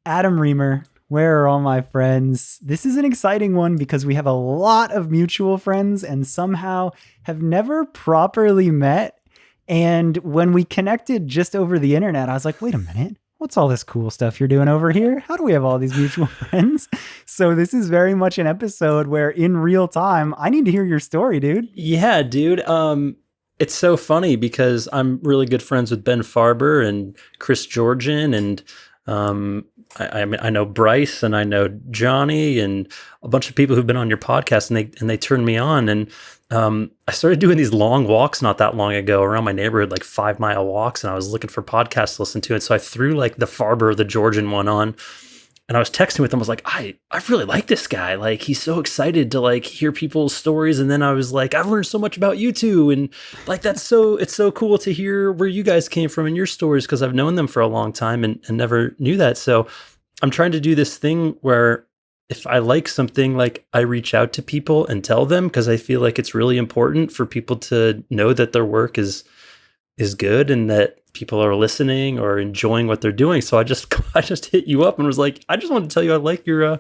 Adam Reamer. Where are all my friends? This is an exciting one because we have a lot of mutual friends and somehow have never properly met. And when we connected just over the internet, I was like, wait a minute. What's all this cool stuff you're doing over here? How do we have all these mutual friends? So this is very much an episode where in real time, I need to hear your story, dude. Yeah, dude. It's so funny because I'm really good friends with Ben Farber and Chris Georgian, and I know Bryce and I know Johnny and a bunch of people who've been on your podcast, and they turned me on. And I started doing these long walks not that long ago around my neighborhood, like 5 mile walks, and I was looking for podcasts to listen to. And so I threw like the Farber, the Georgian one on, and I was texting with him. I was like, I really like this guy. Like, he's so excited to like hear people's stories. And then I was like, I've learned so much about you too. And like, it's so cool to hear where you guys came from and your stories, because I've known them for a long time and never knew that. So I'm trying to do this thing where if I like something, like I reach out to people and tell them, because I feel like it's really important for people to know that their work is good and that people are listening or enjoying what they're doing. So I just hit you up and was like, I just wanted to tell you I like your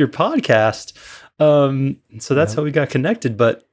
podcast. So that's how we got connected. But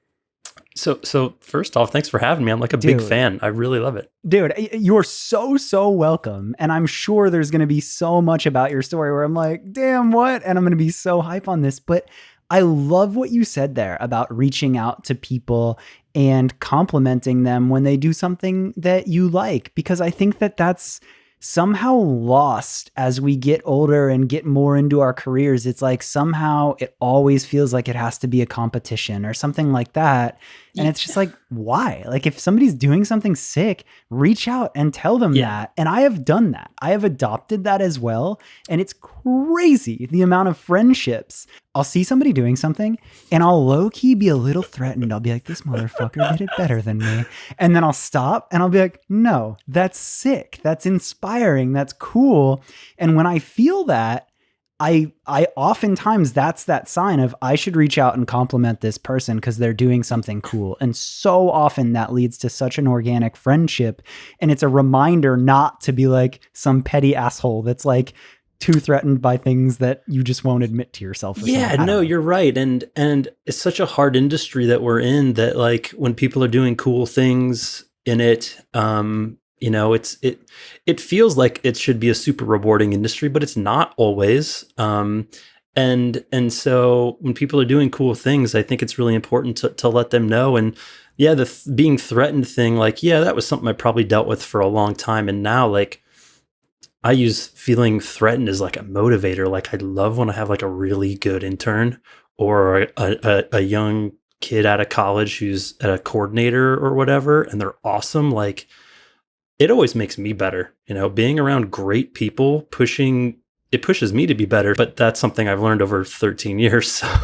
so first off, thanks for having me. I'm like a big fan. I really love it. Dude, you're so welcome. And I'm sure there's going to be so much about your story where I'm like, damn, what? And I'm going to be so hype on this. But I love what you said there about reaching out to people and complimenting them when they do something that you like, because I think that that's somehow lost as we get older and get more into our careers. It's like somehow it always feels like it has to be a competition or something like that. And it's just like, why? Like, if somebody's doing something sick, reach out and tell them that. And I have done that. I have adopted that as well. And it's crazy the amount of friendships. I'll see somebody doing something and I'll low-key be a little threatened. I'll be like, this motherfucker did it better than me. And then I'll stop and I'll be like, no, that's sick. That's inspiring. That's cool. And when I feel that, I oftentimes that's that sign of I should reach out and compliment this person because they're doing something cool. And so often that leads to such an organic friendship. And it's a reminder not to be like some petty asshole that's like too threatened by things that you just won't admit to yourself. Yeah, no, you're right. And it's such a hard industry that we're in that, like, when people are doing cool things in it, you know, it feels like it should be a super rewarding industry, but it's not always. And so when people are doing cool things, I think it's really important to let them know. And yeah, the being threatened thing, like, yeah, that was something I probably dealt with for a long time. And now, like, I use feeling threatened as like a motivator. Like, I love when I have like a really good intern or a young kid out of college who's a coordinator or whatever, and they're awesome. Like, it always makes me better, you know, being around great people, it pushes me to be better, but that's something I've learned over 13 years. So.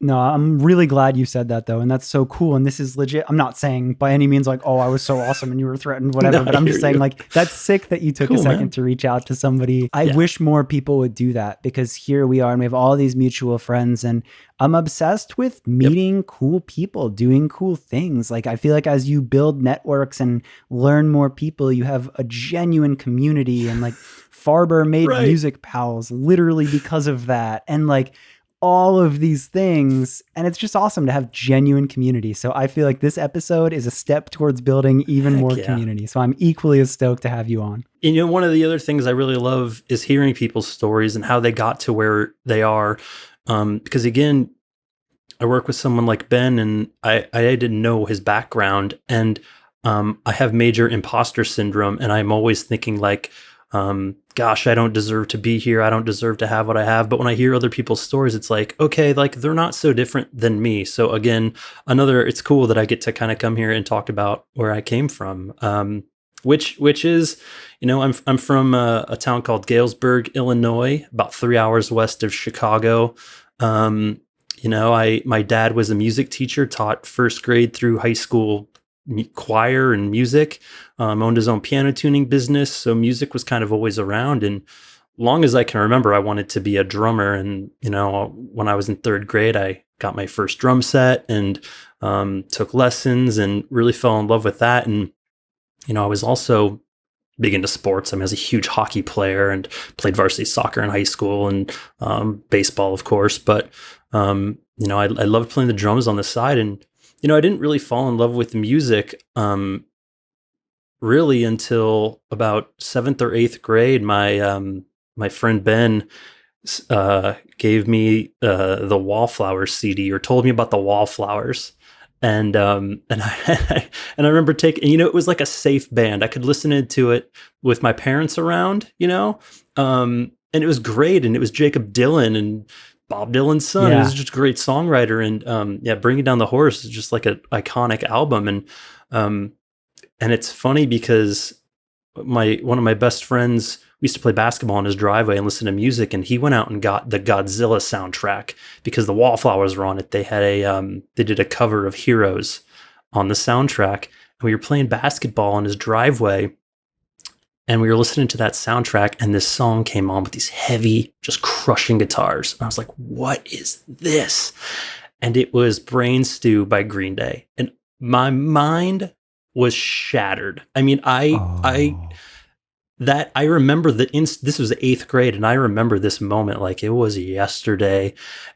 No, I'm really glad you said that though. And that's so cool. And this is legit. I'm not saying by any means like, oh, I was so awesome and you were threatened, whatever, no, but I'm just saying like, that's sick that you took a second to reach out to somebody. I wish more people would do that, because here we are and we have all these mutual friends, and I'm obsessed with meeting cool people, doing cool things. Like, I feel like as you build networks and learn more people, you have a genuine community. And like Farber made Music Pals literally because of that. And like, all of these things, and it's just awesome to have genuine community. So I feel like this episode is a step towards building even more community. So I'm equally as stoked to have you on. And, you know, one of the other things I really love is hearing people's stories and how they got to where they are. Because again, I work with someone like Ben, and I didn't know his background, and I have major imposter syndrome, and I'm always thinking like, gosh, I don't deserve to be here. I don't deserve to have what I have. But when I hear other people's stories, it's like, okay, like they're not so different than me. So again, it's cool that I get to kind of come here and talk about where I came from. Which is, you know, I'm from a town called Galesburg, Illinois, about 3 hours west of Chicago. You know, my dad was a music teacher, taught first grade through high school choir and music, owned his own piano tuning business. So music was kind of always around. And long as I can remember, I wanted to be a drummer. And, you know, when I was in third grade, I got my first drum set and took lessons and really fell in love with that. And, you know, I was also big into sports. I mean, I was a huge hockey player and played varsity soccer in high school and baseball, of course. But I loved playing the drums on the side, and I didn't really fall in love with music really until about seventh or eighth grade. My friend Ben gave me the Wallflowers CD, or told me about the Wallflowers. And I and I remember taking, it was like a safe band. I could listen to it with my parents around, and it was great. And it was Jacob Dylan and Bob Dylan's son. He was Yeah. just a great songwriter. And Bringing Down the Horse is just like an iconic album. And it's funny because one of my best friends, we used to play basketball in his driveway and listen to music, and he went out and got the Godzilla soundtrack because the Wallflowers were on it. They had they did a cover of Heroes on the soundtrack, and we were playing basketball in his driveway, and we were listening to that soundtrack, and this song came on with these heavy, just crushing guitars. And I was like, what is this? And it was Brain Stew by Green Day. And my mind was shattered. I mean, I remember this was the eighth grade, and I remember this moment like it was yesterday,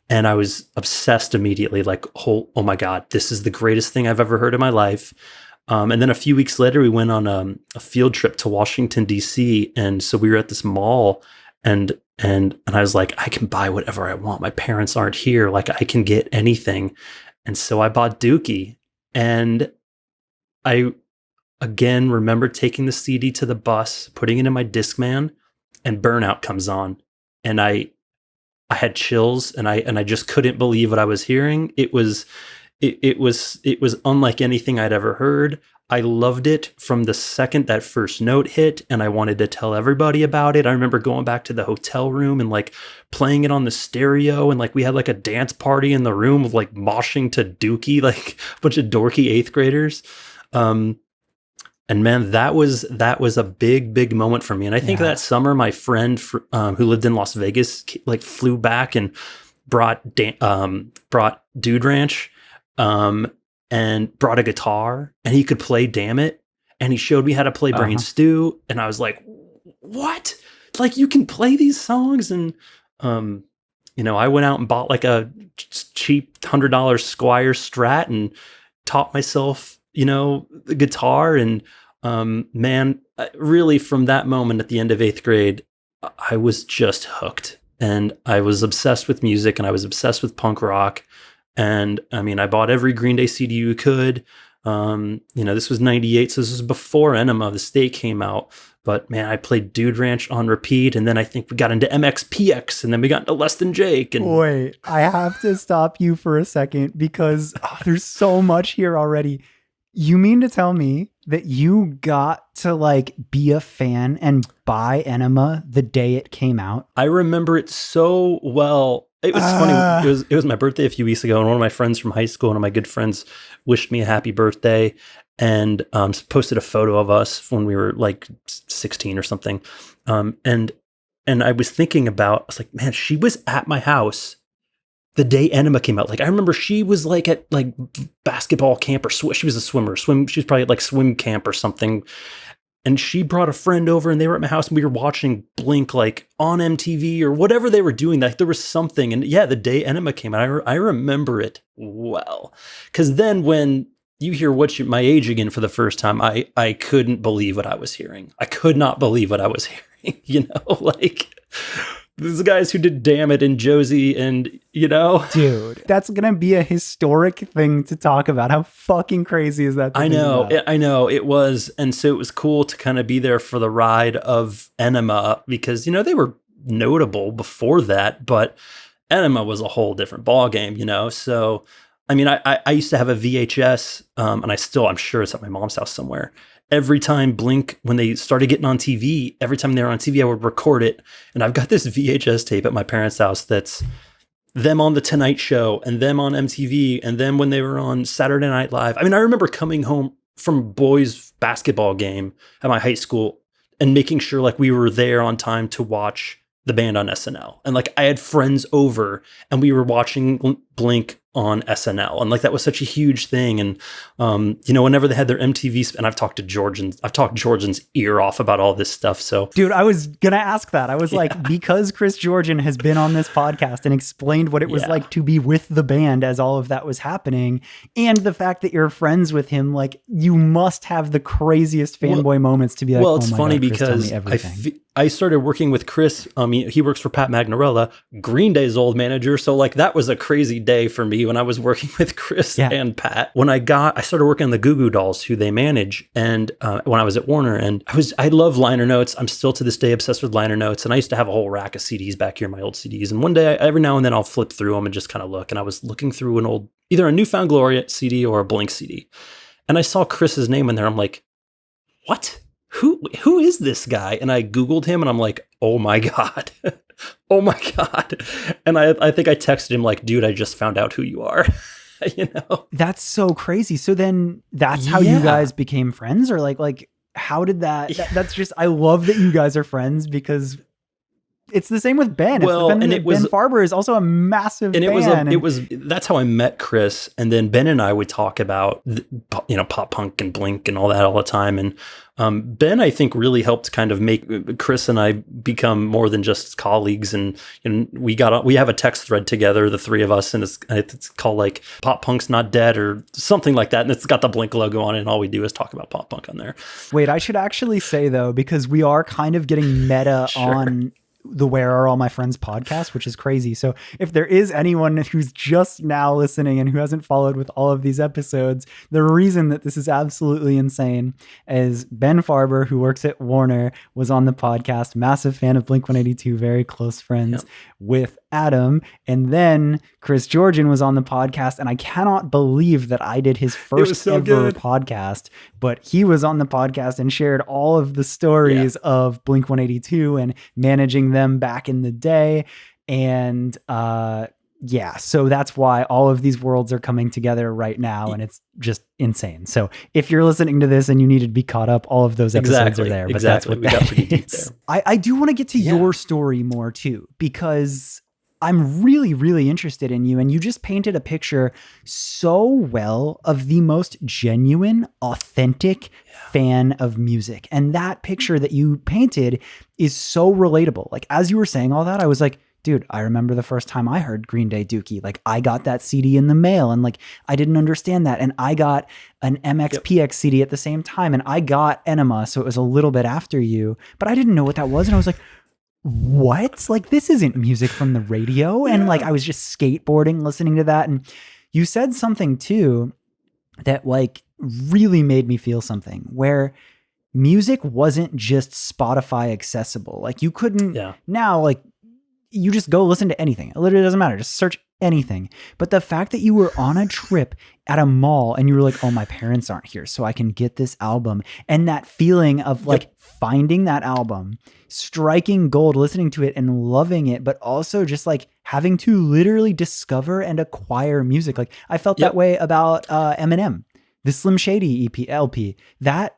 and I was obsessed immediately. Like, oh my God, this is the greatest thing I've ever heard in my life. And then a few weeks later, we went on a field trip to Washington D.C., and so we were at this mall, and I was like, I can buy whatever I want. My parents aren't here. Like, I can get anything, and so I bought Dookie, and I again remember taking the CD to the bus, putting it in my Discman, and Burnout comes on, and I had chills, and I just couldn't believe what I was hearing. It was unlike anything I'd ever heard. I loved it from the second that first note hit, and I wanted to tell everybody about it. I remember going back to the hotel room and like playing it on the stereo, and like we had like a dance party in the room of like moshing to Dookie, like a bunch of dorky eighth graders. And man, that was a big moment for me. And I think that summer, my friend who lived in Las Vegas like flew back and brought Dude Ranch, and brought a guitar, and he could play Damn It, and he showed me how to play Brain Stew, and I was like, what? Like, you can play these songs? And I went out and bought like a cheap $100 Squire Strat and taught myself the guitar. And man, really from that moment at the end of eighth grade, I was just hooked, and I was obsessed with music, and I was obsessed with punk rock. And I mean, I bought every Green Day CD you could. This was 98, so this was before Enema of the State came out. But man, I played Dude Ranch on repeat, and then I think we got into MXPX, and then we got into Less Than Jake. And Wait, I have to stop you for a second because there's so much here already. You mean to tell me that you got to like be a fan and buy Enema the day it came out? I remember it so well. It was funny. It was my birthday a few weeks ago, and one of my friends from high school, one of my good friends, wished me a happy birthday, and posted a photo of us when we were like 16 or something. And I was thinking I was like, man, she was at my house the day Enema came out. Like, I remember she was like at like basketball camp, or she was a swimmer. She was probably at like swim camp or something. And she brought a friend over, and they were at my house, and we were watching Blink like on MTV or whatever they were doing. Like, there was something. And yeah, the day Enema came out, I remember it well. Because then when you hear my age again for the first time, I couldn't believe what I was hearing. I could not believe what I was hearing. Like, these guys who did Damn It and Josie, and Dude, that's gonna be a historic thing to talk about. How fucking crazy is that? I know it was. And so it was cool to kind of be there for the ride of Enema, because they were notable before that, but Enema was a whole different ballgame. So I mean, I used to have a VHS, and I'm sure it's at my mom's house somewhere. Every time Blink, when they started getting on TV, every time they were on TV, I would record it. And I've got this VHS tape at my parents' house that's them on The Tonight Show, and them on MTV, and then when they were on Saturday Night Live. I mean, I remember coming home from boys' basketball game at my high school and making sure like we were there on time to watch the band on SNL. And like, I had friends over, and we were watching Blink on SNL, and like that was such a huge thing. And whenever they had their MTV, and I've talked Georgian's ear off about all this stuff. So, dude, I was gonna ask that. I was like, because Chris Georgian has been on this podcast and explained what it was like to be with the band as all of that was happening, and the fact that you're friends with him, like you must have the craziest fanboy moments to be like, well, it's funny God, Chris, because tell me everything. I started working with Chris. He works for Pat Magnarella, Green Day's old manager. So like that was a crazy day for me when I was working with Chris and Pat. When I started working on the Goo Goo Dolls, who they manage, and when I was at Warner, and I love liner notes. I'm still to this day obsessed with liner notes, and I used to have a whole rack of CDs back here, my old CDs. And one day, every now and then, I'll flip through them and just kind of look. And I was looking through either a Newfound Glory CD or a Blink CD, and I saw Chris's name in there. I'm like, what? Who is this guy? And I Googled him, and I'm like, oh my God. Oh my God. And I think I texted him like, dude, I just found out who you are. That's so crazy. So then that's how you guys became friends, or like how did that, that's just, I love that you guys are friends, because it's the same with Ben. Well, Ben Farber is also a massive fan. That's how I met Chris. And then Ben and I would talk about, pop punk and Blink and all that all the time. And Ben, I think, really helped kind of make Chris and I become more than just colleagues. And we have a text thread together, the three of us, and it's called like Pop Punk's Not Dead or something like that. And it's got the Blink logo on it. And all we do is talk about pop punk on there. Wait, I should actually say though, because we are kind of getting meta on the Where Are All My Friends podcast, which is crazy. So if there is anyone who's just now listening and who hasn't followed with all of these episodes, the reason that this is absolutely insane is Ben Farber, who works at Warner, was on the podcast, massive fan of Blink-182, very close friends with Adam. And then Chris Georgian was on the podcast, and I cannot believe that I did his first ever podcast, but he was on the podcast and shared all of the stories of Blink-182 and managing them back in the day. And so that's why all of these worlds are coming together right now, and it's just insane. So if you're listening to this and you needed to be caught up, all of those episodes are there. But that's what we got pretty deep there. I do want to get to your story more too, because I'm really, really interested in you, and you just painted a picture so well of the most genuine, authentic fan of music. And that picture that you painted is so relatable. Like, as you were saying all that, I was like, dude, I remember the first time I heard Green Day Dookie. Like, I got that CD in the mail, and like, I didn't understand that. And I got an MXPX CD at the same time, and I got Enema, so it was a little bit after you, but I didn't know what that was. And I was like, what? Like, this isn't music from the radio. And like, I was just skateboarding, listening to that. And you said something too that like really made me feel something, where music wasn't just Spotify accessible. Like, you couldn't now, like, you just go listen to anything. It literally doesn't matter. Just search anything. But the fact that you were on a trip at a mall and you were like, oh, my parents aren't here, so I can get this album. And that feeling of like finding that album, striking gold, listening to it and loving it, but also just like having to literally discover and acquire music. Like, I felt that way about Eminem, the Slim Shady LP. That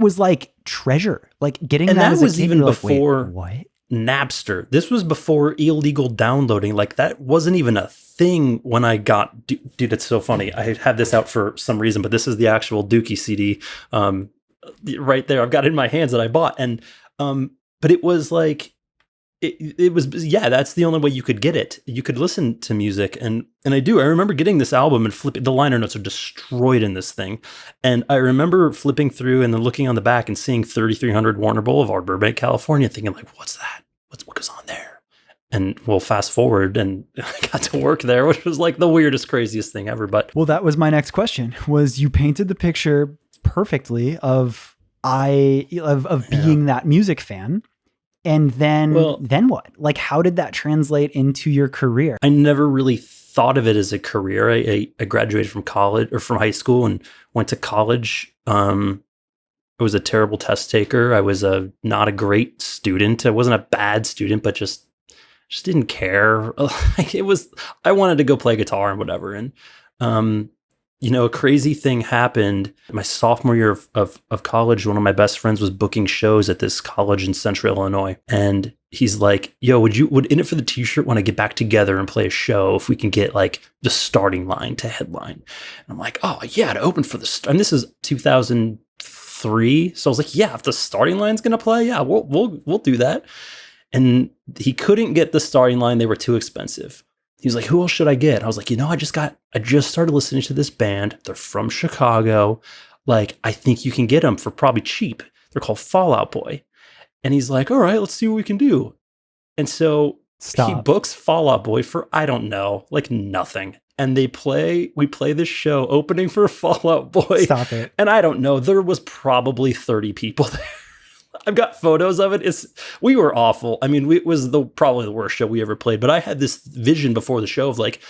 was like treasure. Like, getting that as was even like, before what? Napster. This was before illegal downloading. Like, that wasn't even a thing when I got, dude, it's so funny. I had this out for some reason, but this is the actual Dookie CD right there. I've got it in my hands that I bought. And, but it was like, it was, that's the only way you could get it. You could listen to music. And I remember getting this album and flipping, the liner notes are destroyed in this thing. And I remember flipping through and then looking on the back and seeing 3300 Warner Boulevard, Burbank, California, thinking like, what's that? What goes on there? And we'll fast forward, and I got to work there, which was like the weirdest, craziest thing ever. But well, that was my next question, was you painted the picture perfectly of being that music fan. And then what? Like, how did that translate into your career? I never really thought of it as a career. I graduated from college, or from high school, and went to college. I was a terrible test taker. I was not a great student. I wasn't a bad student, but just didn't care. I wanted to go play guitar and whatever. And, a crazy thing happened my sophomore year of college. One of my best friends was booking shows at this college in Central Illinois. And he's like, yo, would In It for the T-shirt want to get back together and play a show if we can get like the starting line to headline? And I'm like, oh yeah, to open for and this is 2003. So I was like, yeah, if the starting line's going to play, yeah, we'll do that. And he couldn't get the starting line. They were too expensive. He was like, who else should I get? I was like, I just started listening to this band. They're from Chicago. Like, I think you can get them for probably cheap. They're called Fall Out Boy. And he's like, all right, let's see what we can do. And so he books Fall Out Boy for, I don't know, like nothing. And we play this show opening for Fall Out Boy. Stop it. And I don't know, there was probably 30 people there. I've got photos of it. We were awful. I mean, it was probably the worst show we ever played. But I had this vision before the show of like,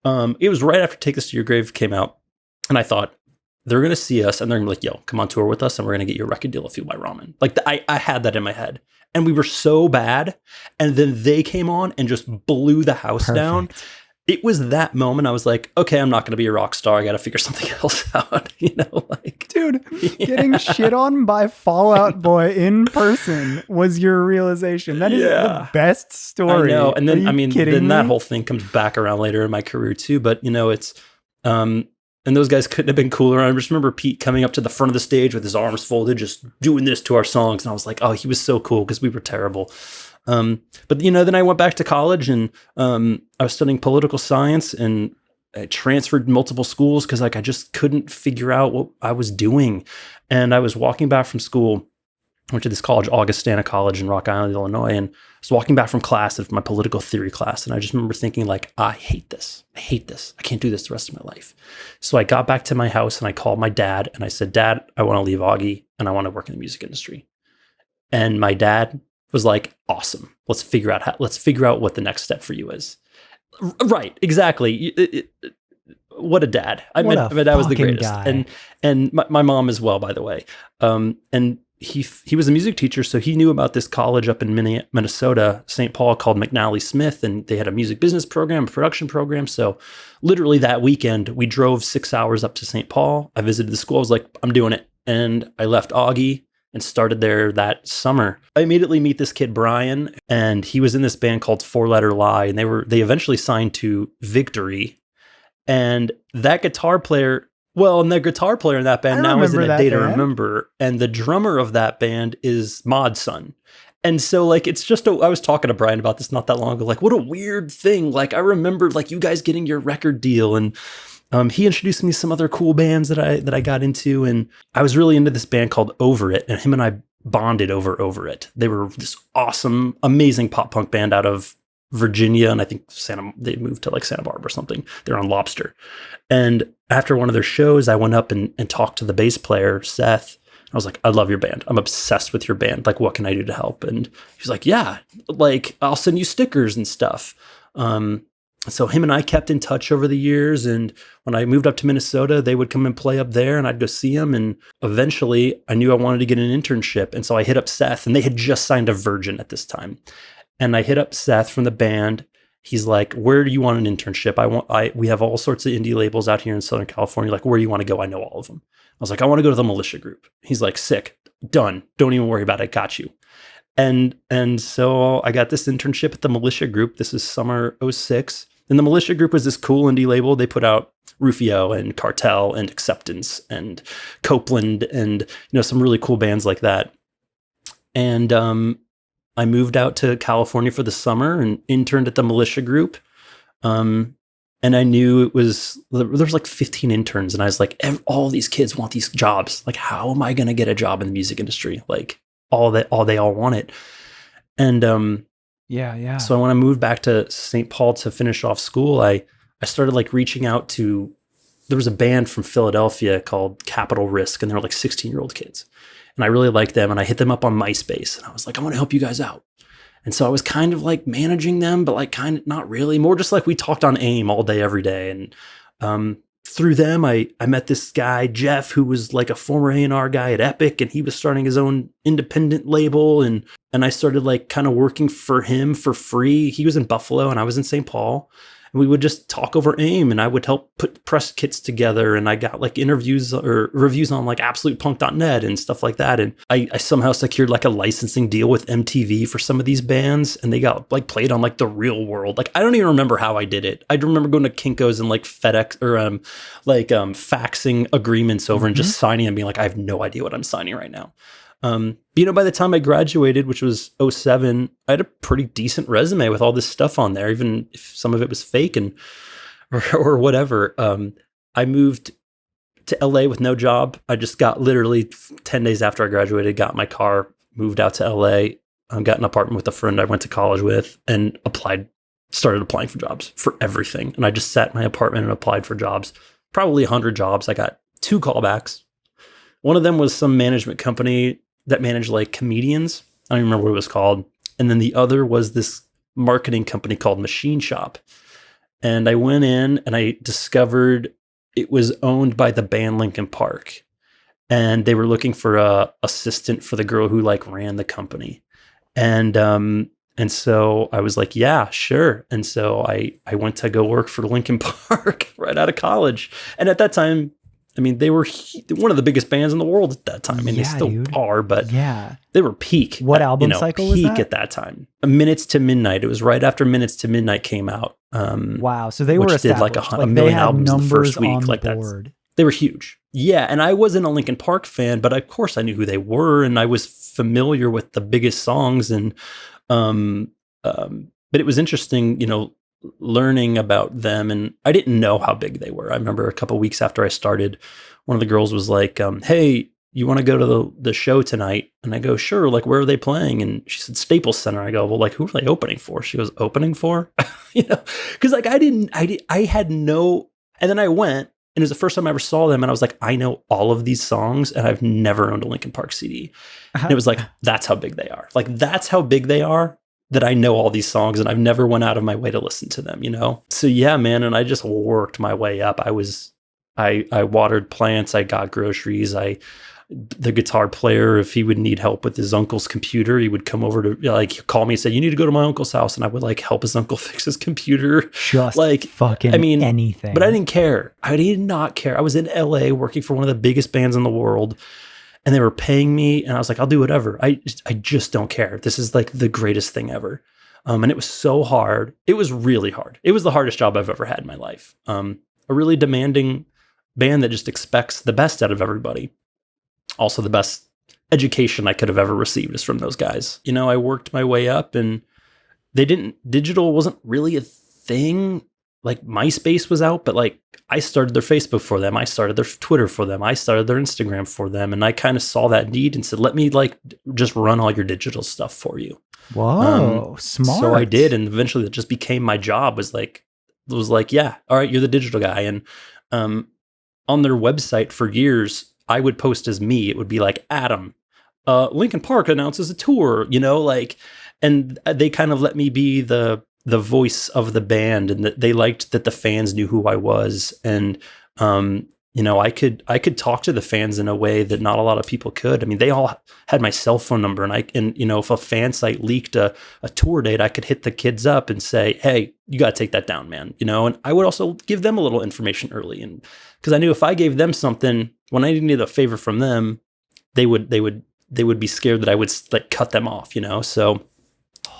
it was right after Take This to Your Grave came out. And I thought, they're going to see us and they're going to be like, yo, come on tour with us and we're going to get you a record deal if you buy Ramen. Like I had that in my head. And we were so bad. And then they came on and just blew the house down. It was that moment I was like, okay, I'm not going to be a rock star. I got to figure something else out, like. Dude, getting shit on by Fall Out Boy in person was your realization. That is the best story. I know. And then, then that whole thing comes back around later in my career too. But, it's, and those guys couldn't have been cooler. I just remember Pete coming up to the front of the stage with his arms folded, just doing this to our songs. And I was like, oh, he was so cool because we were terrible. But then I went back to college and I was studying political science and I transferred multiple schools because like I just couldn't figure out what I was doing. And I was walking back from school. I went to this college, Augustana College in Rock Island, Illinois, and I was walking back from class, of my political theory class, and I just remember thinking like, I hate this. I can't do this the rest of my life. So I got back to my house and I called my dad and I said, Dad, I want to leave Augie and I want to work in the music industry. And my dad was like, awesome. Let's figure out what the next step for you is. Right, exactly. What a dad. My dad was the greatest. Guy. And my mom as well, by the way. And he was a music teacher, so he knew about this college up in Minnesota, St. Paul, called McNally Smith, and they had a music business program, a production program. So literally that weekend, we drove 6 hours up to St. Paul. I visited the school. I was like, I'm doing it. And I left Augie and started there that summer. I immediately meet this kid, Brian, and he was in this band called Four Letter Lie, and they eventually signed to Victory. And that guitar player... Well, and the guitar player in that band now is in A Day to Remember, and the drummer of that band is Mod's son. And so, like, it's just I was talking to Brian about this not that long ago. Like, what a weird thing. Like, I remember, like, you guys getting your record deal, and he introduced me to some other cool bands that I got into, and I was really into this band called Over It, and him and I bonded over It. They were this awesome, amazing pop punk band out of Virginia, and I think they moved to like Santa Barbara or something. They're on Lobster. And after one of their shows, I went up and talked to the bass player, Seth. I was like, I love your band. I'm obsessed with your band. Like, what can I do to help? And he was like, yeah, like I'll send you stickers and stuff. So him and I kept in touch over the years. And when I moved up to Minnesota, they would come and play up there and I'd go see them. And eventually I knew I wanted to get an internship. And so I hit up Seth, and they had just signed a Virgin at this time. And I hit up Seth from the band. He's like, where do you want an internship? We have all sorts of indie labels out here in Southern California. Like, where do you want to go? I know all of them. I was like, I want to go to the Militia Group. He's like, sick, done. Don't even worry about it. Got you. And so I got this internship at the Militia Group. This is summer 06. And the Militia Group was this cool indie label. They put out Rufio and Cartel and Acceptance and Copeland and, some really cool bands like that. And, I moved out to California for the summer and interned at the Militia Group. And I knew there was like 15 interns, and I was like, all these kids want these jobs. Like, how am I going to get a job in the music industry? Like they all want it. And, yeah. So when I moved back to St. Paul to finish off school, I started like reaching out to, there was a band from Philadelphia called Capital Risk, and they were like 16-year-old kids. And I really liked them, and I hit them up on MySpace, and I was like, I want to help you guys out. And so I was kind of like managing them, but like kind of not really, more just like we talked on AIM all day, every day. And through them, I met this guy, Jeff, who was like a former A&R guy at Epic, and he was starting his own independent label. And I started like kind of working for him for free. He was in Buffalo and I was in St. Paul. we would just talk over AIM, and I would help put press kits together, and I got like interviews or reviews on like absolutepunk.net and stuff like that. And I somehow secured like a licensing deal with MTV for some of these bands, and they got like played on like The Real World. Like, I don't even remember how I did it. I remember going to Kinko's and like FedEx or faxing agreements over and just signing and being like, I have no idea what I'm signing right now. By the time I graduated, which was '07, I had a pretty decent resume with all this stuff on there, even if some of it was fake or whatever. I moved to LA with no job. I just got literally 10 days after I graduated, got my car, moved out to LA, got an apartment with a friend I went to college with, and started applying for jobs for everything. And I just sat in my apartment and applied for jobs, probably 100 jobs. I got 2 callbacks. One of them was some management company that managed like comedians. I don't even remember what it was called. And then the other was this marketing company called Machine Shop. And I went in and I discovered it was owned by the band Linkin Park. And they were looking for a assistant for the girl who like ran the company. And so I was like, yeah, sure. And so I went to go work for Linkin Park right out of college. And at that time, I mean, they were one of the biggest bands in the world at that time. I mean, they still are, but they were peak. What album cycle was that? Peak at that time. Minutes to Midnight. It was right after Minutes to Midnight came out. Wow. So they were established. Did like a million albums the first week. Like that. They were huge. Yeah. And I wasn't a Linkin Park fan, but of course I knew who they were, and I was familiar with the biggest songs. And but it was interesting, learning about them, and I didn't know how big they were. I remember a couple of weeks after I started, one of the girls was like, hey, you want to go to the show tonight? And I go, sure. Like, where are they playing? And she said, Staples Center. I go, well, like, who are they opening for? She goes, opening for? Because like I had no, and then I went, and it was the first time I ever saw them, and I was like, I know all of these songs, and I've never owned a Linkin Park CD. And it was like, that's how big they are. Like, that's how big they are, that I know all these songs, and I've never went out of my way to listen to them, So yeah, man. And I just worked my way up. I watered plants. I got groceries. The guitar player, if he would need help with his uncle's computer, he would come over to like call me and say, you need to go to my uncle's house. And I would like help his uncle fix his computer. Just like fucking anything. But I didn't care. I did not care. I was in LA working for one of the biggest bands in the world, and they were paying me, and I was like, I'll do whatever. I just don't care. This is like the greatest thing ever. And it was so hard. It was really hard. It was the hardest job I've ever had in my life. A really demanding band that just expects the best out of everybody. Also, the best education I could have ever received is from those guys. I worked my way up, and digital wasn't really a thing. Like, MySpace was out, but like, I started their Facebook for them. I started their Twitter for them. I started their Instagram for them. And I kind of saw that need and said, let me like just run all your digital stuff for you. Whoa, smart. So I did. And eventually it just became my job, was like, yeah, all right, you're the digital guy. And on their website for years, I would post as me. It would be like, Adam, Linkin Park announces a tour, and they kind of let me be the voice of the band, and that they liked that the fans knew who I was. And, I could talk to the fans in a way that not a lot of people could. I mean, they all had my cell phone number, and if a fan site leaked a tour date, I could hit the kids up and say, hey, you got to take that down, man. And I would also give them a little information early. And because I knew if I gave them something, when I needed a favor from them, they would be scared that I would like cut them off, So,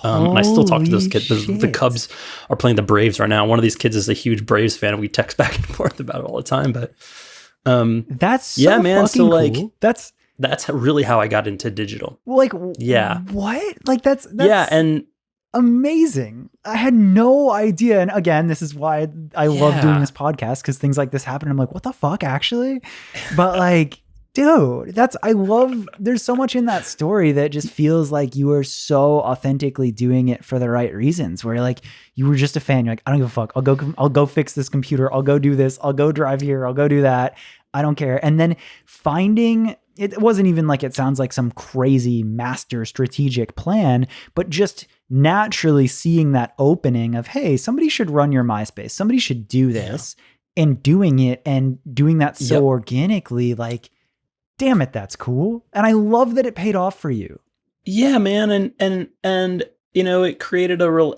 and I still talk to those kids. The Cubs are playing the Braves right now. One of these kids is a huge Braves fan, and we text back and forth about it all the time. But that's so man. So like, cool. That's really how I got into digital. Like, yeah, what? Like that's yeah, and amazing. I had no idea. And again, this is why I love doing this podcast, because things like this happen. I'm like, what the fuck, actually? But like. Dude, there's so much in that story that just feels like you were so authentically doing it for the right reasons, where like you were just a fan. You're like, I don't give a fuck. I'll go fix this computer. I'll go do this. I'll go drive here. I'll go do that. I don't care. And then finding, it wasn't even like, it sounds like some crazy master strategic plan, but just naturally seeing that opening of, hey, somebody should run your MySpace. Somebody should do this, and doing it and doing that so organically, like, damn it, that's cool. And I love that it paid off for you. Yeah, man. And it created a real,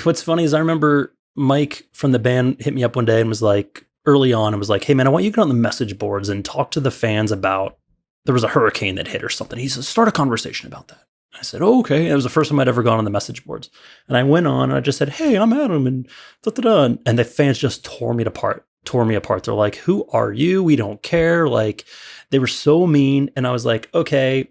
what's funny is I remember Mike from the band hit me up one day and was like, early on, and was like, hey man, I want you to get on the message boards and talk to the fans about, there was a hurricane that hit or something. He said, start a conversation about that. I said, oh, okay. And it was the first time I'd ever gone on the message boards. And I went on and I just said, hey, I'm Adam, and da-da-da. And the fans just tore me apart. They're like, who are you? We don't care. Like, they were so mean. And I was like, okay,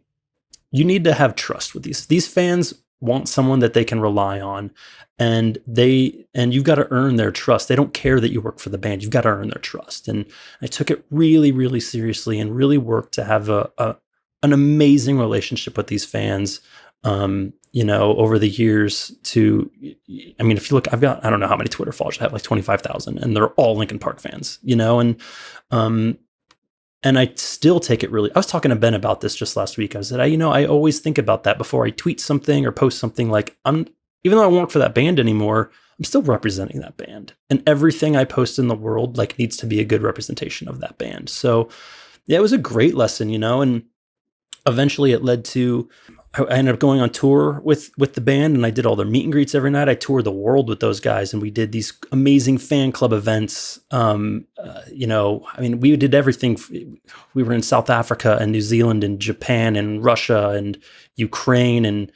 you need to have trust with these fans. Want someone that they can rely on, and you've got to earn their trust. They don't care that you work for the band. You've got to earn their trust. And I took it really, really seriously and really worked to have an amazing relationship with these fans. Over the years. I mean, if you look, I don't know how many Twitter followers I have, like 25,000, and they're all Linkin Park fans. And I still take it really. I was talking to Ben about this just last week. I said, I always think about that before I tweet something or post something. Like, even though I don't work for that band anymore, I'm still representing that band, and everything I post in the world like needs to be a good representation of that band. So yeah, it was a great lesson, and eventually it led to, I ended up going on tour with the band, and I did all their meet and greets every night. I toured the world with those guys, and we did these amazing fan club events. We did everything. We were in South Africa and New Zealand and Japan and Russia and Ukraine and,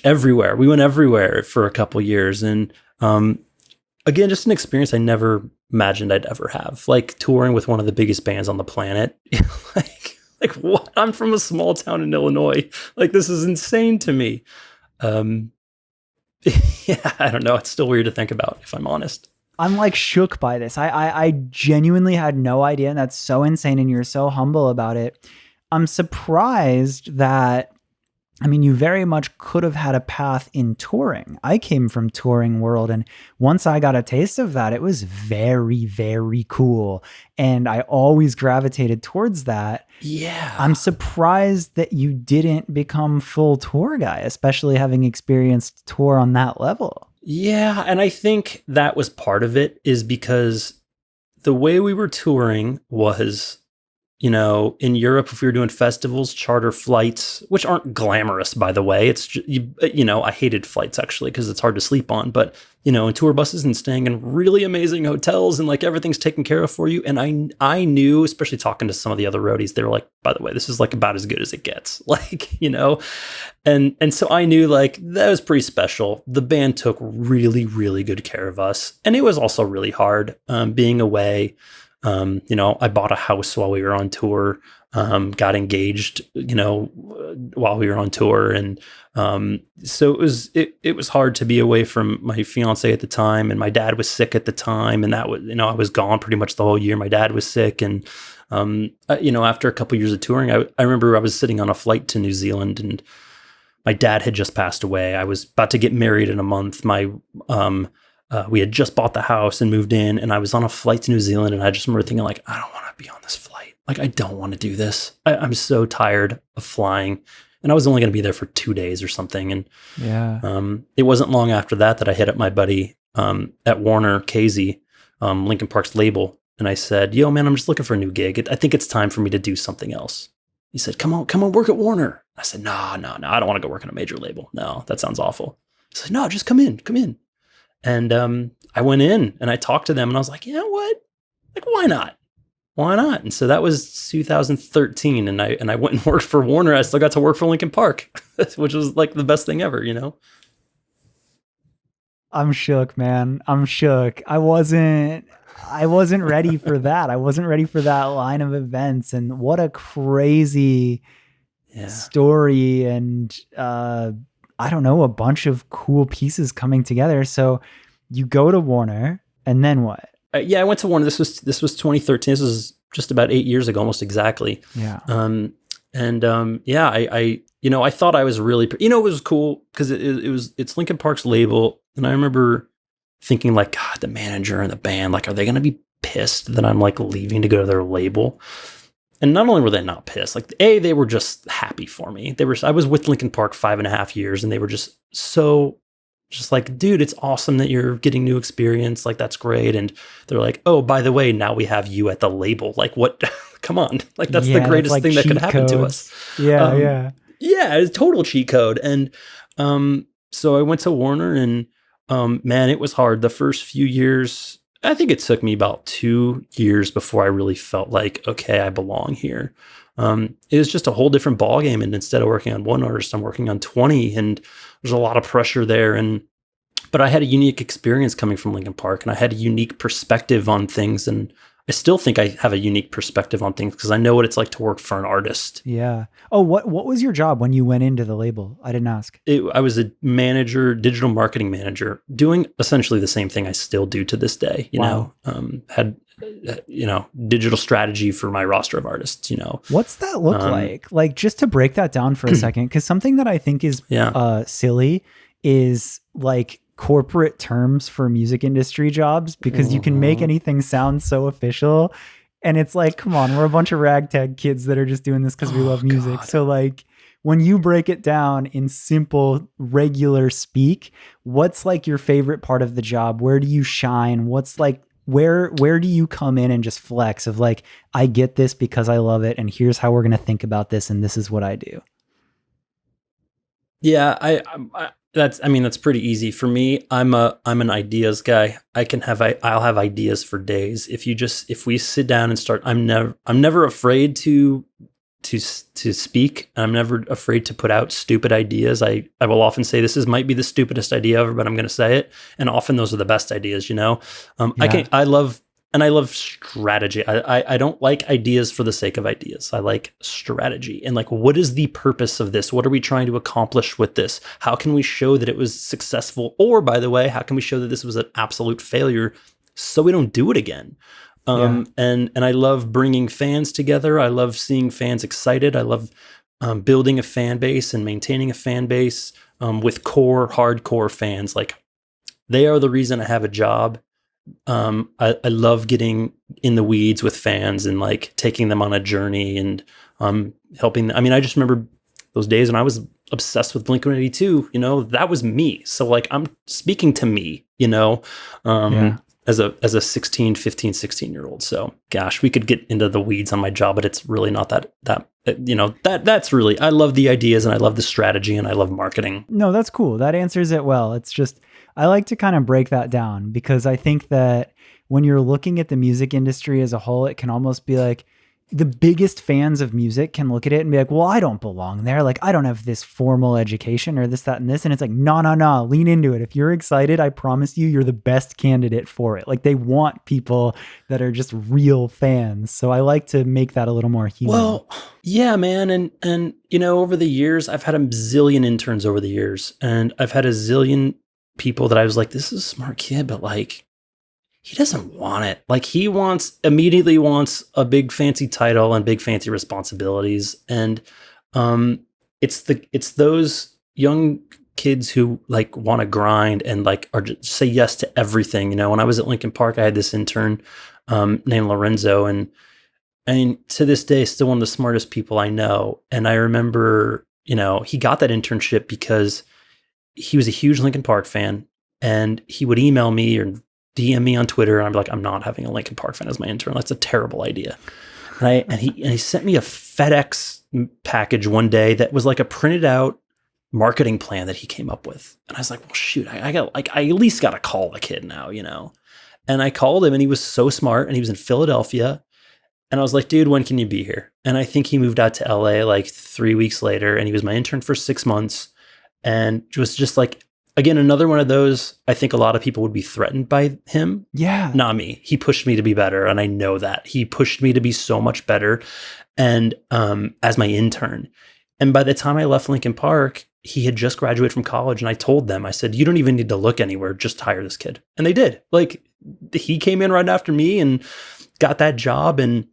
everywhere. We went everywhere for a couple years. And again, just an experience I never imagined I'd ever have, like touring with one of the biggest bands on the planet. Like what? I'm from a small town in Illinois. Like, this is insane to me. Yeah, I don't know. It's still weird to think about, if I'm honest. I'm like shook by this. I genuinely had no idea. And that's so insane. And you're so humble about it. I'm surprised that, you very much could have had a path in touring. I came from touring world, and once I got a taste of that, it was very, very cool. And I always gravitated towards that. Yeah. I'm surprised that you didn't become full tour guy, especially having experienced tour on that level. Yeah. And I think that was part of it, is because the way we were touring was, in Europe, if we were doing festivals, charter flights, which aren't glamorous, by the way. It's just, I hated flights actually, because it's hard to sleep on. But, in tour buses and staying in really amazing hotels, and like everything's taken care of for you. And I knew, especially talking to some of the other roadies, they were like, by the way, this is like about as good as it gets. Like, and so I knew like that was pretty special. The band took really, really good care of us. And it was also really hard being away. I bought a house while we were on tour, got engaged, while we were on tour. And, so it was hard to be away from my fiance at the time. And my dad was sick at the time. And that was, I was gone pretty much the whole year. My dad was sick. And, after a couple of years of touring, I remember I was sitting on a flight to New Zealand, and my dad had just passed away. I was about to get married in a month. We had just bought the house and moved in, and I was on a flight to New Zealand, and I just remember thinking like, I don't want to be on this flight. Like, I don't want to do this. I'm so tired of flying. And I was only going to be there for 2 days or something. And yeah, it wasn't long after that I hit up my buddy at Warner, Casey, Linkin Park's label. And I said, yo, man, I'm just looking for a new gig. I think it's time for me to do something else. He said, come on, work at Warner. I said, no, I don't want to go work on a major label. No, that sounds awful. He said, no, just come in. And I went in and I talked to them, and I was like, you know what? Like, why not? And so that was 2013, and I went and worked for Warner. I still got to work for Linkin Park, which was like the best thing ever, I'm shook, man. I'm shook. I wasn't ready for that. I wasn't ready for that line of events, and what a crazy story. And I don't know, a bunch of cool pieces coming together. So you go to Warner, and then what? I went to Warner. This was 2013. This was just about 8 years ago, almost exactly. Yeah. I thought I was really, it was cool because it's Linkin Park's label. And I remember thinking like, God, the manager and the band, like, are they going to be pissed that I'm like leaving to go to their label? And not only were they not pissed, like they were just happy for me. I was with Linkin Park 5.5 years, and they were just like, dude, it's awesome that you're getting new experience. Like, that's great. And they're like, oh, by the way, now we have you at the label. Like, what? Come on. Like, that's the greatest thing that could happen to us. Yeah. Yeah, it's total cheat code. And so I went to Warner, and Man, it was hard. The first few years, I think it took me about 2 years before I really felt like, okay, I belong here. It was just a whole different ballgame. And instead of working on one artist, I'm working on 20, and there's a lot of pressure there. But I had a unique experience coming from Linkin Park, and I had a unique perspective on things. And I still think I have a unique perspective on things because I know what it's like to work for an artist. Yeah. Oh, what was your job when you went into the label? I didn't ask. I was a manager, digital marketing manager, doing essentially the same thing I still do to this day. Wow. Had digital strategy for my roster of artists. What's that look like? Like, just to break that down for a second, because something that I think is silly is like corporate terms for music industry jobs, because you can make anything sound so official. And it's like, come on, we're a bunch of ragtag kids that are just doing this because we love music. God. So like, when you break it down in simple, regular speak, what's like your favorite part of the job? Where do you shine? What's like, where do you come in and just flex of like, I get this because I love it, and here's how we're going to think about this, and this is what I do? Yeah, that's pretty easy for me. I'm an ideas guy. I'll have ideas for days. If we sit down and start, I'm never afraid to speak. I'm never afraid to put out stupid ideas. I will often say might be the stupidest idea ever, but I'm going to say it. And often those are the best ideas, I love strategy. I don't like ideas for the sake of ideas. I like strategy. And like, what is the purpose of this? What are we trying to accomplish with this? How can we show that it was successful? Or, by the way, how can we show that this was an absolute failure so we don't do it again? And I love bringing fans together. I love seeing fans excited. I love building a fan base and maintaining a fan base with hardcore fans. Like, they are the reason I have a job. I love getting in the weeds with fans and like taking them on a journey and helping them. I mean, I just remember those days when I was obsessed with Blink-182, that was me. So like, I'm speaking to me, as a 15, 16-year-old. So gosh, we could get into the weeds on my job, but it's really not that's really, I love the ideas and I love the strategy and I love marketing. No, that's cool. That answers it well. It's just, I like to kind of break that down, because I think that when you're looking at the music industry as a whole, it can almost be like, the biggest fans of music can look at it and be like, well, I don't belong there. Like, I don't have this formal education or this, that, and this. And it's like, no, lean into it. If you're excited, I promise you're the best candidate for it. Like, they want people that are just real fans. So I like to make that a little more human. Well, yeah, man. And over the years, I've had a zillion interns over the years, and I've had a zillion people that I was like, this is a smart kid, but like, he doesn't want it. Like, he immediately wants a big fancy title and big fancy responsibilities. And it's those young kids who like want to grind and like are just say yes to everything. When I was at Linkin Park, I had this intern named Lorenzo, and to this day, still one of the smartest people I know. And I remember, he got that internship because he was a huge Linkin Park fan, and he would email me or DM me on Twitter, and I'm like, I'm not having a Linkin Park fan as my intern. That's a terrible idea. And he sent me a FedEx package one day that was like a printed out marketing plan that he came up with. And I was like, well, shoot, I at least got to call the kid now, And I called him, and he was so smart, and he was in Philadelphia. And I was like, dude, when can you be here? And I think he moved out to LA like 3 weeks later, and he was my intern for 6 months. And it was just like, again, another one of those, I think a lot of people would be threatened by him. Yeah. Not me. He pushed me to be better. And I know that. He pushed me to be so much better. And as my intern. And by the time I left Linkin Park, he had just graduated from college. And I told them, I said, you don't even need to look anywhere. Just hire this kid. And they did. Like, he came in right after me and got that job. And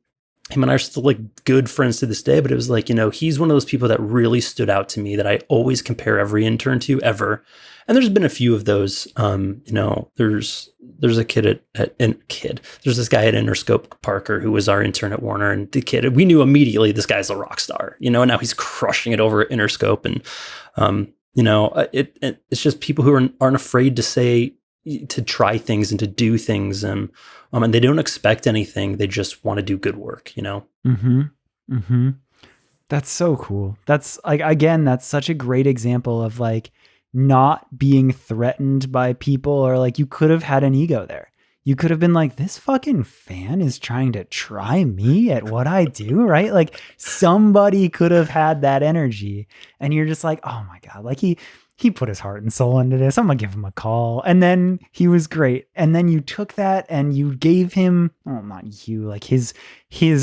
him and I are still like good friends to this day. But it was like, he's one of those people that really stood out to me that I always compare every intern to ever. And there's been a few of those. There's a kid there's this guy at Interscope, Parker, who was our intern at Warner, and the kid, we knew immediately this guy's a rock star, and now he's crushing it over at Interscope. And it's just people who aren't afraid to try things and to do things, and they don't expect anything. They just want to do good work. Mm-hmm. Mm-hmm. That's so cool. That's like, again, that's such a great example of like, not being threatened by people, or like you could have had an ego there. You could have been like, this fucking fan is trying to try me at what I do, right? Like somebody could have had that energy, and you're just like, oh my God, like he put his heart and soul into this. I'm gonna give him a call. And then he was great. And then you took that and you gave him, well, not you, like his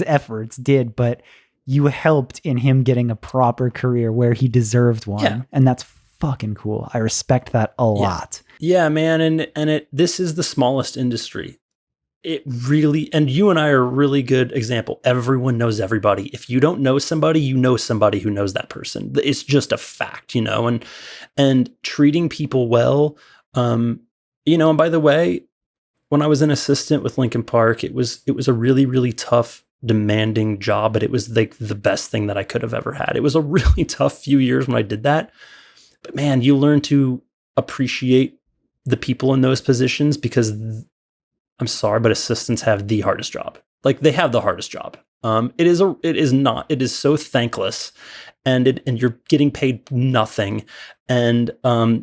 efforts did, but you helped in him getting a proper career where he deserved one. Yeah. And that's fucking cool. I respect that a lot. Yeah, man. And this is the smallest industry. It really, and you and I are a really good example. Everyone knows everybody. If you don't know somebody, you know somebody who knows that person. It's just a fact, and treating people well. And by the way, when I was an assistant with Linkin Park, it was a really, really tough, demanding job, but it was like the best thing that I could have ever had. It was a really tough few years when I did that. But man, you learn to appreciate the people in those positions, because I'm sorry, but assistants have the hardest job. Like they have the hardest job. It is so thankless, and you're getting paid nothing, and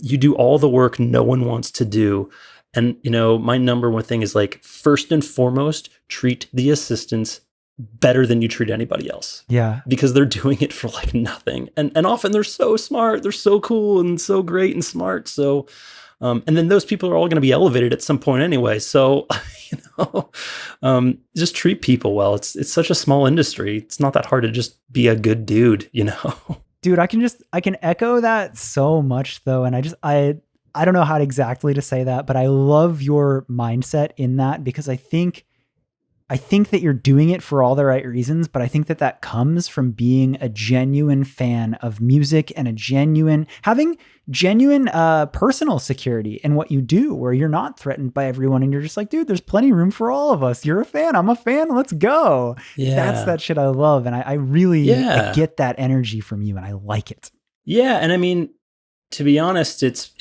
you do all the work no one wants to do. And my number one thing is, like, first and foremost, treat the assistants better than you treat anybody else. Yeah. Because they're doing it for like nothing. And often they're so smart, they're so cool and so great and smart. So and then those people are all going to be elevated at some point anyway. So, just treat people well. It's such a small industry. It's not that hard to just be a good dude, Dude, I can echo that so much though. And I don't know how exactly to say that, but I love your mindset in that, because I think that you're doing it for all the right reasons, but I think that comes from being a genuine fan of music and having genuine personal security in what you do, where you're not threatened by everyone and you're just like, dude, there's plenty of room for all of us. You're a fan. I'm a fan. Let's go. Yeah. That's that shit I love. And I really I get that energy from you, and I like it. Yeah. And I mean, to be honest, it's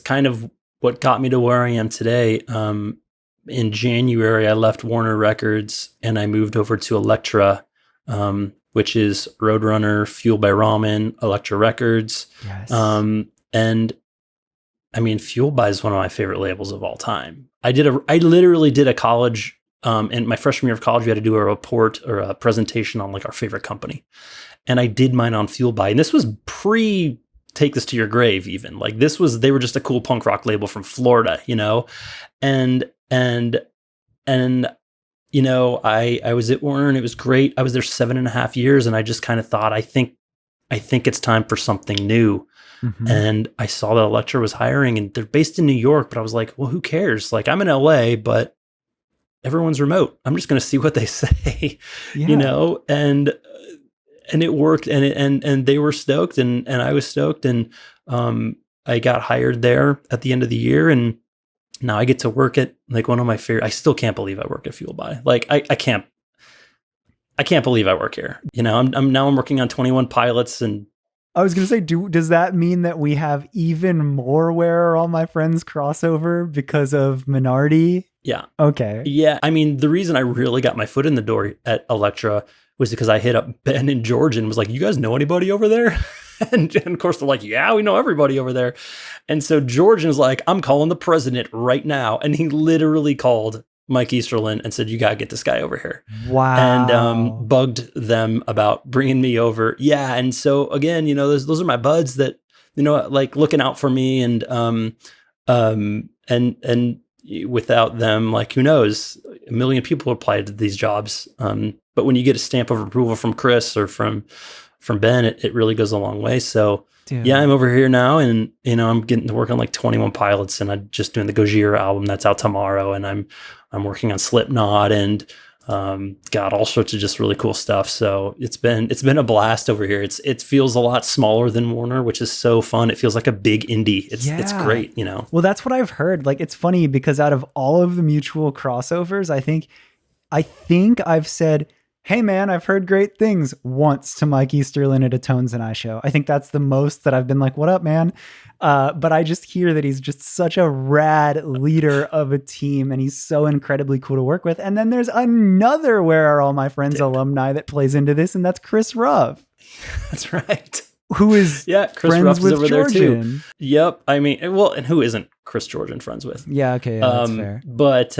kind of what got me to where I am today. In January, I left Warner Records and I moved over to Elektra, which is Roadrunner, Fueled by Ramen, Elektra Records. Yes. And I mean, Fueled by is one of my favorite labels of all time. I literally did a college, in my freshman year of college, we had to do a report or a presentation on like our favorite company. And I did mine on Fueled by. And this was pre Take This to Your Grave even. Like they were just a cool punk rock label from Florida, And I was at Warner and it was great. I was there 7.5 years, and I just kind of thought, I think it's time for something new. Mm-hmm. And I saw that Elektra was hiring, and they're based in New York, but I was like, well, who cares? Like, I'm in LA, but everyone's remote. I'm just going to see what they say, and it worked, and they were stoked, and I was stoked, and I got hired there at the end of the year, and now I get to work at like one of my favorite. I still can't believe I work at Fueled by. Like I can't believe I work here. I'm working on 21 Pilots, and I was going to say, does that mean that we have even more Where Are All My Friends crossover because of Minardi? Yeah. Okay. Yeah. I mean, the reason I really got my foot in the door at Elektra was because I hit up Ben and George and was like, you guys know anybody over there? And of course they're like, yeah, we know everybody over there. And so George is like, I'm calling the president right now. And he literally called Mike Easterlin and said, you got to get this guy over here. Wow. And bugged them about bringing me over. Yeah. And so again, those are my buds that, like looking out for me, and without them, like, who knows, a million people applied to these jobs. But when you get a stamp of approval from Chris or from Ben, it really goes a long way. So Dude. Yeah, I'm over here now, and I'm getting to work on like 21 Pilots, and I'm just doing the Gojira album that's out tomorrow, and I'm working on Slipknot, and got all sorts of just really cool stuff. So it's been a blast over here. It feels a lot smaller than Warner, which is so fun. It feels like a big indie. It's great, Well, that's what I've heard. Like, it's funny because out of all of the mutual crossovers, I think I've said, hey man, I've heard great things once to Mike Easterlin at a Tones and I show. I think that's the most that I've been like, what up, man? But I just hear that he's just such a rad leader of a team, and he's so incredibly cool to work with. And then there's another Where Are All My Friends alumni that plays into this, and that's Chris Ruff. That's right. who is Yeah, Chris friends Ruff is with over there too. Georgian. Yep. I mean, well, and who isn't Chris Georgian friends with? Yeah, okay, yeah, that's fair. But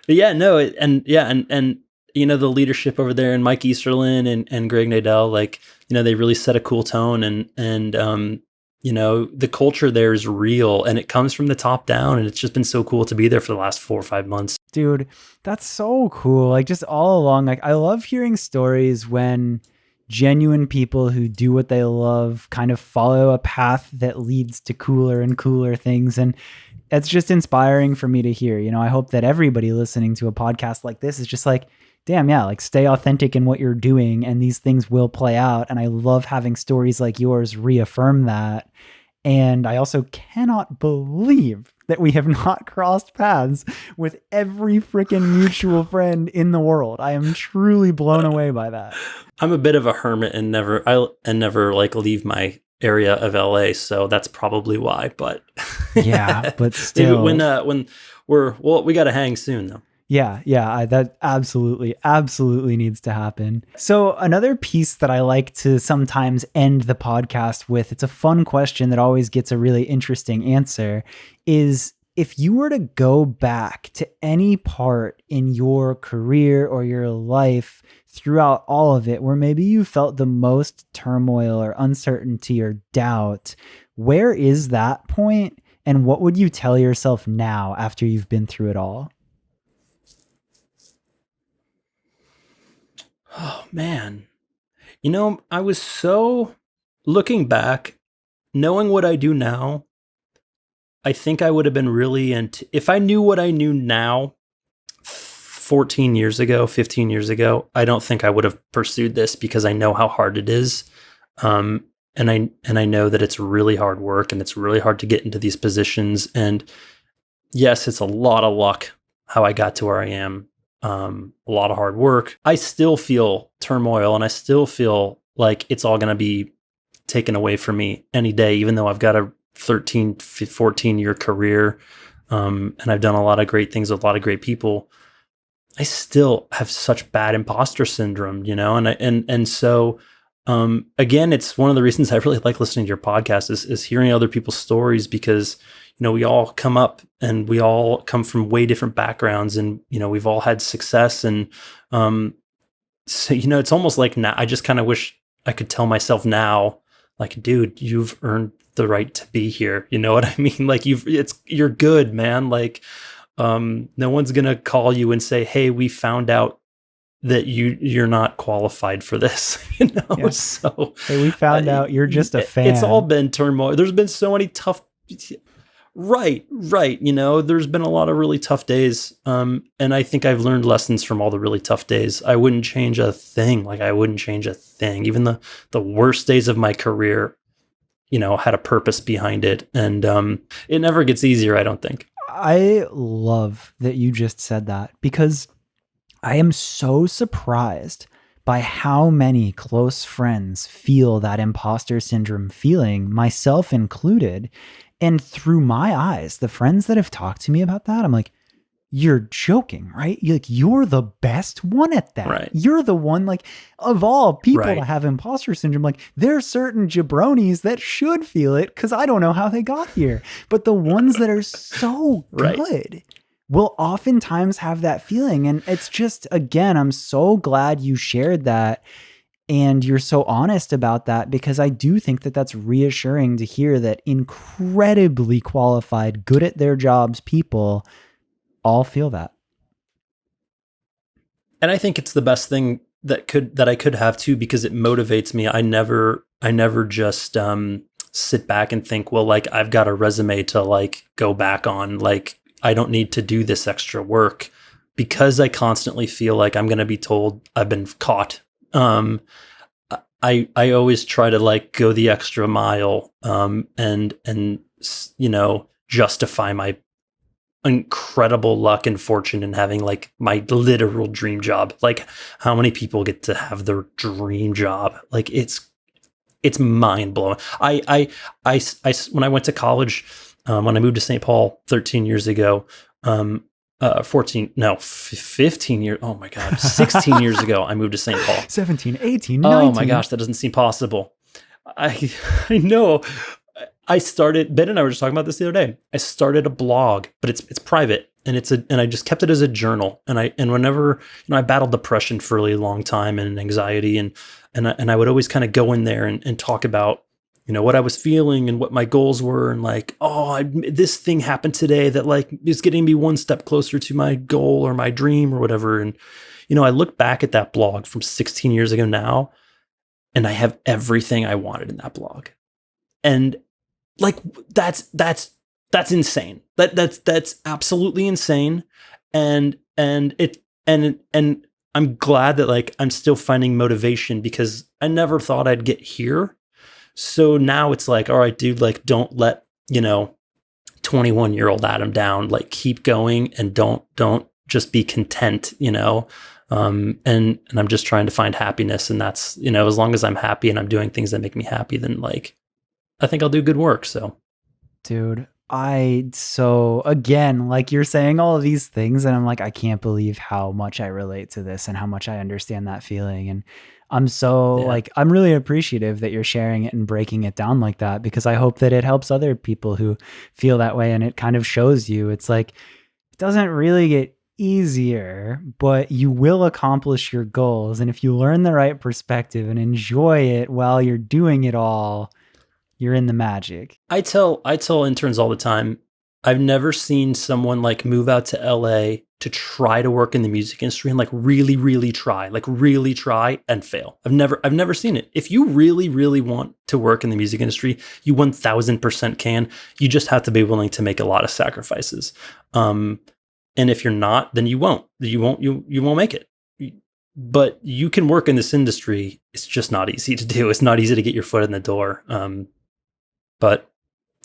yeah, no, and you know, the leadership over there, and Mike Easterlin and Greg Nadel, like, you know, they really set a cool tone, and you know, the culture there is real, and it comes from the top down, and it's just been so cool to be there for the last 4 or 5 months. Dude, that's so cool. Like, just all along, like, I love hearing stories when genuine people who do what they love kind of follow a path that leads to cooler and cooler things. And it's just inspiring for me to hear. You know, I hope that everybody listening to a podcast like this is just like, damn, yeah, like, stay authentic in what you're doing and these things will play out. And I love having stories like yours reaffirm that. And I also cannot believe that we have not crossed paths with every freaking mutual friend in the world. I am truly blown away by that. I'm a bit of a hermit and never like leave my area of LA, so that's probably why. But yeah, but still, when we got to hang soon though. Yeah, that absolutely needs to happen. So another piece that I like to sometimes end the podcast with, it's a fun question that always gets a really interesting answer, is if you were to go back to any part in your career or your life throughout all of it, where maybe you felt the most turmoil or uncertainty or doubt, where is that point? And what would you tell yourself now after you've been through it all? Oh man. You know, I was so looking back, knowing what I do now, I think I would have been really if I knew what I knew now 14 years ago, 15 years ago, I don't think I would have pursued this because I know how hard it is. And I know that it's really hard work and it's really hard to get into these positions. And yes, it's a lot of luck how I got to where I am. A lot of hard work. I still feel turmoil and I still feel like it's all going to be taken away from me any day, even though I've got a 13, 14 year career. And I've done a lot of great things with a lot of great people. I still have such bad imposter syndrome, you know? And so, again, it's one of the reasons I really like listening to your podcast is hearing other people's stories, because, you know, we all come up and we all come from way different backgrounds, and, you know, we've all had success. And, so, you know, it's almost like now I just kind of wish I could tell myself now, like, dude, you've earned the right to be here. You know what I mean? Like you're good, man. Like, no one's going to call you and say, hey, we found out that you're not qualified for this, you know? Yeah. So hey, we found out you're just a fan. It's all been turmoil. There's been so many tough, right. You know, there's been a lot of really tough days. And I think I've learned lessons from all the really tough days. I wouldn't change a thing. Like, I wouldn't change a thing. Even the worst days of my career, you know, had a purpose behind it. And, it never gets easier, I don't think. I love that you just said that, because I am so surprised by how many close friends feel that imposter syndrome feeling, myself included. And through my eyes, the friends that have talked to me about that, I'm like, you're joking, right? You're the best one at that. Right. You're the one, like, of all people right. to have imposter syndrome. Like, there's certain jabronis that should feel it because I don't know how they got here. But the ones that are so right. good will oftentimes have that feeling. And it's just, again, I'm so glad you shared that. And you're so honest about that, because I do think that that's reassuring to hear that incredibly qualified, good at their jobs people all feel that. And I think it's the best thing that I could have too, because it motivates me. I never just sit back and think, well, like, I've got a resume to like go back on. Like, I don't need to do this extra work, because I constantly feel like I'm going to be told I've been caught. I always try to like go the extra mile, and you know, justify my incredible luck and fortune in having like my literal dream job. Like, how many people get to have their dream job? Like, it's mind blowing. I when I went to college, when I moved to St. Paul 13 years ago, 15 years. Oh my God. 16 years ago, I moved to St. Paul. 17, 18, 19. Oh my gosh, that doesn't seem possible. I know. I started, Ben and I were just talking about this the other day. I started a blog, but it's private, and and I just kept it as a journal. And whenever, I battled depression for a really long time and anxiety, and I would always kind of go in there and talk about, what I was feeling and what my goals were, and like, this thing happened today that like is getting me one step closer to my goal or my dream or whatever. And, I look back at that blog from 16 years ago now, and I have everything I wanted in that blog. And like, that's insane. That's absolutely insane. And I'm glad that like, I'm still finding motivation, because I never thought I'd get here. So now it's like, all right, dude, like, don't let, 21-year-old Adam down, like, keep going, and don't just be content, and I'm just trying to find happiness. And that's, as long as I'm happy and I'm doing things that make me happy, then like, I think I'll do good work. So, dude, again, like, you're saying all of these things, and I'm like, I can't believe how much I relate to this and how much I understand that feeling. And I'm I'm really appreciative that you're sharing it and breaking it down like that, because I hope that it helps other people who feel that way. And it kind of shows you, it's like, it doesn't really get easier, but you will accomplish your goals. And if you learn the right perspective and enjoy it while you're doing it all, you're in the magic. I tell interns all the time, I've never seen someone like move out to LA to try to work in the music industry and like really, really try and fail. I've never seen it. If you really, really want to work in the music industry, you 1000% can. You just have to be willing to make a lot of sacrifices. And if you're not, then you won't make it. But you can work in this industry. It's just not easy to do. It's not easy to get your foot in the door. But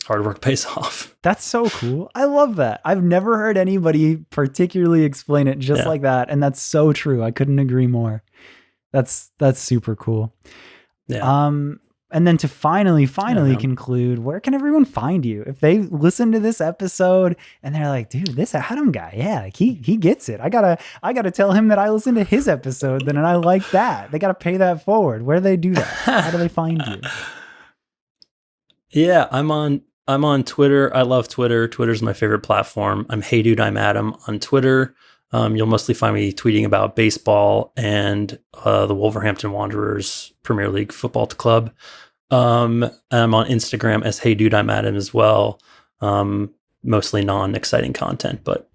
hard work pays off. That's so cool. I love that. I've never heard anybody particularly explain it just like that. And that's so true. I couldn't agree more. That's super cool. Yeah. And then to finally conclude, where can everyone find you? If they listen to this episode and they're like, dude, this Adam guy, yeah, like he gets it. I gotta tell him that I listened to his episode then, and I like that. They gotta pay that forward. Where do they do that? How do they find you? Yeah, I'm on Twitter. I love Twitter. Twitter's my favorite platform. I'm Hey Dude, I'm Adam on Twitter. You'll mostly find me tweeting about baseball and the Wolverhampton Wanderers Premier League football club. I'm on Instagram as Hey Dude, I'm Adam as well. Mostly non-exciting content, but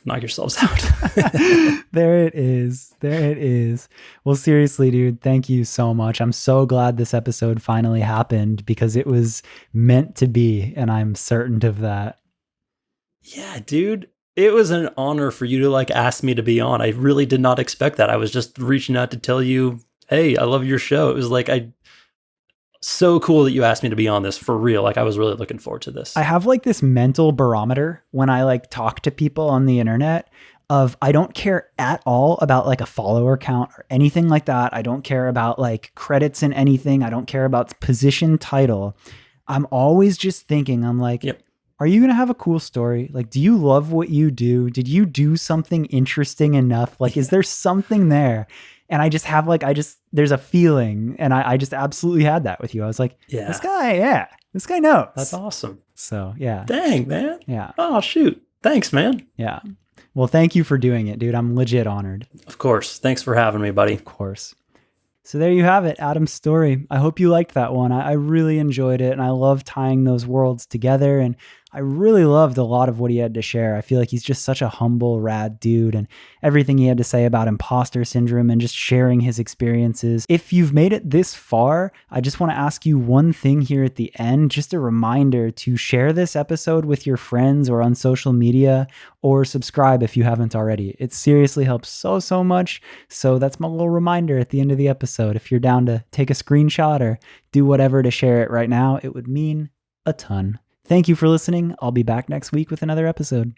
knock yourselves out. There it is. Well, seriously, dude, thank you so much. I'm so glad this episode finally happened, because it was meant to be, and I'm certain of that. Yeah, dude. It was an honor for you to like ask me to be on. I really did not expect that. I was just reaching out to tell you, hey, I love your show. It was like, so cool that you asked me to be on this, for real. Like, I was really looking forward to this. I have like this mental barometer when I like talk to people on the internet of, I don't care at all about like a follower count or anything like that. I don't care about like credits in anything. I don't care about position title. I'm always just thinking, I'm like, yep. Are you going to have a cool story? Like, do you love what you do? Did you do something interesting enough? Like, is there something there? And I just have there's a feeling. And I just absolutely had that with you. I was like, this guy knows. That's awesome. So yeah. Dang, man. Yeah. Oh, shoot. Thanks, man. Yeah. Well, thank you for doing it, dude. I'm legit honored. Of course. Thanks for having me, buddy. Of course. So there you have it, Adam's story. I hope you liked that one. I really enjoyed it, and I love tying those worlds together, and I really loved a lot of what he had to share. I feel like he's just such a humble, rad dude, and everything he had to say about imposter syndrome and just sharing his experiences. If you've made it this far, I just want to ask you one thing here at the end, just a reminder to share this episode with your friends or on social media, or subscribe if you haven't already. It seriously helps so much. So that's my little reminder at the end of the episode. If you're down to take a screenshot or do whatever to share it right now, it would mean a ton. Thank you for listening. I'll be back next week with another episode.